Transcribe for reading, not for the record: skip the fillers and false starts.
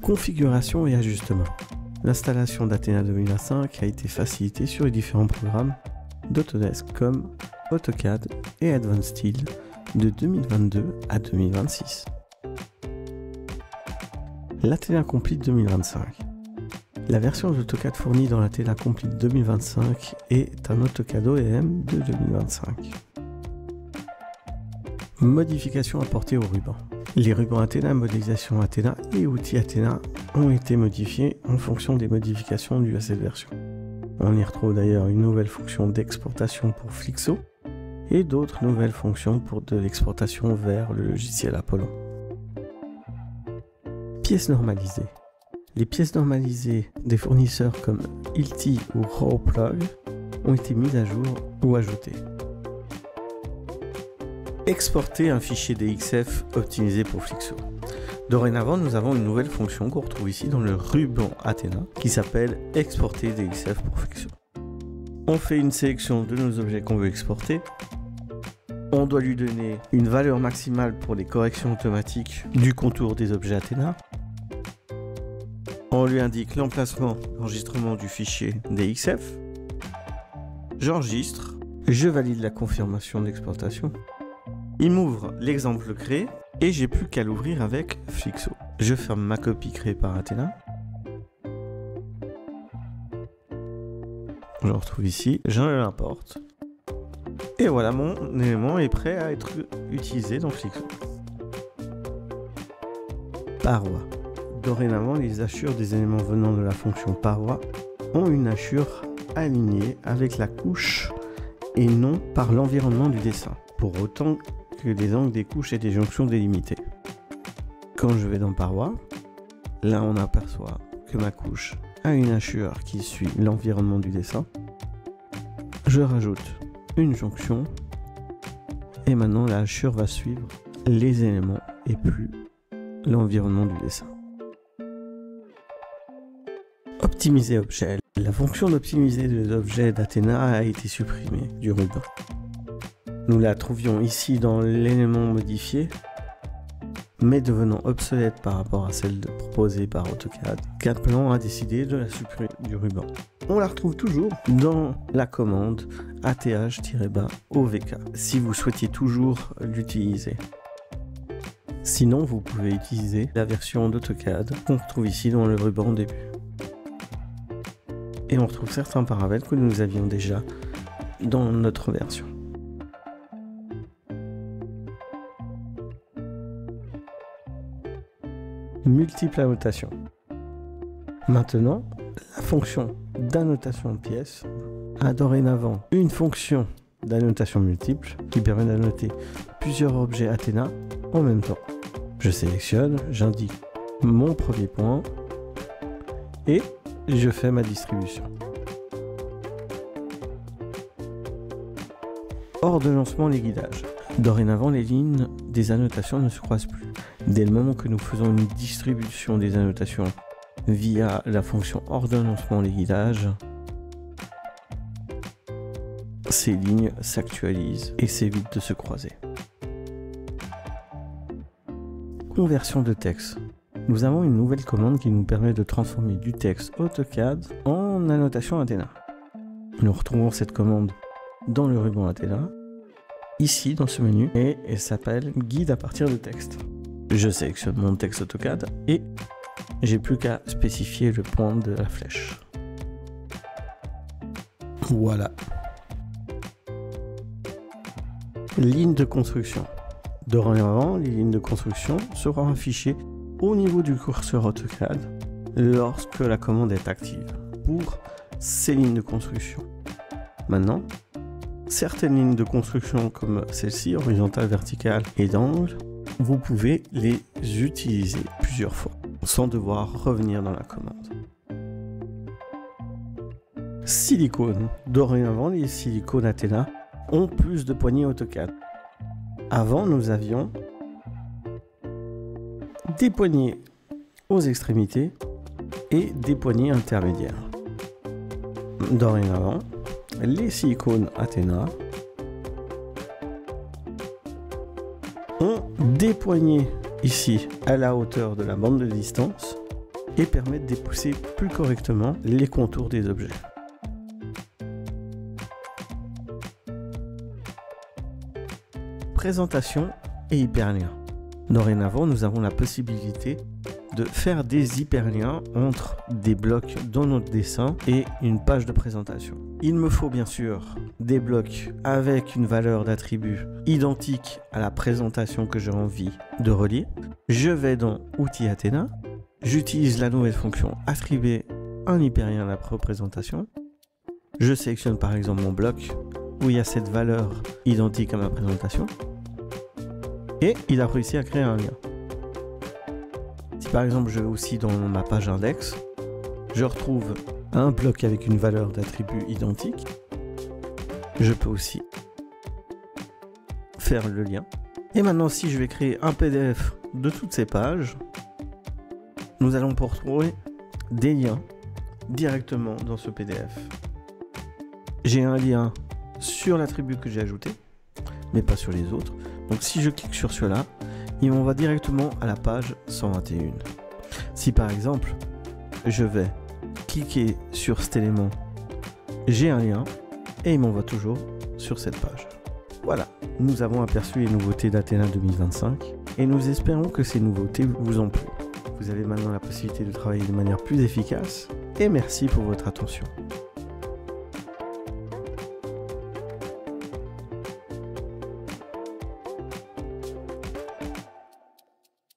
Configuration et ajustement. L'installation d'Athena 2025 a été facilitée sur les différents programmes d'Autodesk comme AutoCAD et Advanced Steel de 2022 à 2026. L'Athena Complete 2025. La version d'AutoCAD fournie dans l'Athena Complete 2025 est un AutoCAD OEM de 2025. Modifications apportées aux rubans. Les rubans Athena, modélisation Athena et outils Athena ont été modifiés en fonction des modifications dues à cette version. On y retrouve d'ailleurs une nouvelle fonction d'exportation pour Flixo et d'autres nouvelles fonctions pour de l'exportation vers le logiciel Apollon. Pièces normalisées. Les pièces normalisées des fournisseurs comme Hilti ou Rawplug ont été mises à jour ou ajoutées. Exporter un fichier DXF optimisé pour Flixo. Dorénavant, nous avons une nouvelle fonction qu'on retrouve ici dans le ruban Athena qui s'appelle Exporter DXF pour Flixo. On fait une sélection de nos objets qu'on veut exporter. On doit lui donner une valeur maximale pour les corrections automatiques du contour des objets Athena. On lui indique l'emplacement d'enregistrement du fichier DXF. J'enregistre. Je valide la confirmation d'exportation. Il m'ouvre l'exemple créé et j'ai plus qu'à l'ouvrir avec Flixo. Je ferme ma copie créée par Athena. Je le retrouve ici, je l'importe. Et voilà, mon élément est prêt à être utilisé dans Flixo. Paroi. Dorénavant, les hachures des éléments venant de la fonction paroi ont une hachure alignée avec la couche et non par l'environnement du dessin, pour autant que les angles des couches et des jonctions délimitées. Quand je vais dans paroi, là on aperçoit que ma couche a une hachure qui suit l'environnement du dessin. Je rajoute une jonction et maintenant la hachure va suivre les éléments et plus l'environnement du dessin. Optimiser objet. La fonction d'optimiser les objets d'Athena a été supprimée du ruban. Nous la trouvions ici dans l'élément modifié, mais devenant obsolète par rapport à celle proposée par AutoCAD. CADplan a décidé de la supprimer du ruban. On la retrouve toujours dans la commande ATH-OVK, si vous souhaitiez toujours l'utiliser. Sinon, vous pouvez utiliser la version d'AutoCAD qu'on retrouve ici dans le ruban début. Et on retrouve certains paramètres que nous avions déjà dans notre version. Multiple annotation. Maintenant, la fonction d'annotation de pièces a dorénavant une fonction d'annotation multiple qui permet d'annoter plusieurs objets Athena en même temps. Je sélectionne, j'indique mon premier point et je fais ma distribution. Ordonnancement les guidages. Dorénavant, les lignes des annotations ne se croisent plus. Dès le moment que nous faisons une distribution des annotations via la fonction ordonnancement les guidages, ces lignes s'actualisent et s'évitent de se croiser. Conversion de texte. Nous avons une nouvelle commande qui nous permet de transformer du texte AutoCAD en annotation Athena. Nous retrouvons cette commande dans le ruban Athena, ici dans ce menu, et elle s'appelle guide à partir de texte. Je sélectionne mon texte AutoCAD et j'ai plus qu'à spécifier le point de la flèche. Voilà. Ligne de construction. Dorénavant, les lignes de construction seront affichées au niveau du curseur AutoCAD lorsque la commande est active pour ces lignes de construction. Maintenant, certaines lignes de construction comme celle-ci, horizontale, verticale et d'angle, vous pouvez les utiliser plusieurs fois sans devoir revenir dans la commande. Silicone. Dorénavant, les silicones Athena ont plus de poignées AutoCAD. Avant, nous avions des poignées aux extrémités et des poignées intermédiaires. Dorénavant, les silicones Athena ont des poignées ici à la hauteur de la bande de distance et permettent d'épousser plus correctement les contours des objets. Présentation et hyperliens. Dorénavant, nous avons la possibilité de faire des hyperliens entre des blocs dans notre dessin et une page de présentation. Il me faut bien sûr des blocs avec une valeur d'attribut identique à la présentation que j'ai envie de relier. Je vais dans Outils Athéna, j'utilise la nouvelle fonction attribuer un hyperlien à la représentation. Je sélectionne par exemple mon bloc où il y a cette valeur identique à ma présentation et il a réussi à créer un lien. Si par exemple je vais aussi dans ma page index, je retrouve un bloc avec une valeur d'attribut identique. Je peux aussi faire le lien. Et maintenant, si je vais créer un PDF de toutes ces pages, nous allons pouvoir trouver des liens directement dans ce PDF. J'ai un lien sur l'attribut que j'ai ajouté, mais pas sur les autres. Donc si je clique sur celui-là, il m'envoie directement à la page 121. Si par exemple, je vais cliquer sur cet élément, j'ai un lien et il m'envoie toujours sur cette page. Voilà, nous avons aperçu les nouveautés d'Athéna 2025 et nous espérons que ces nouveautés vous ont plu. Vous avez maintenant la possibilité de travailler de manière plus efficace et merci pour votre attention.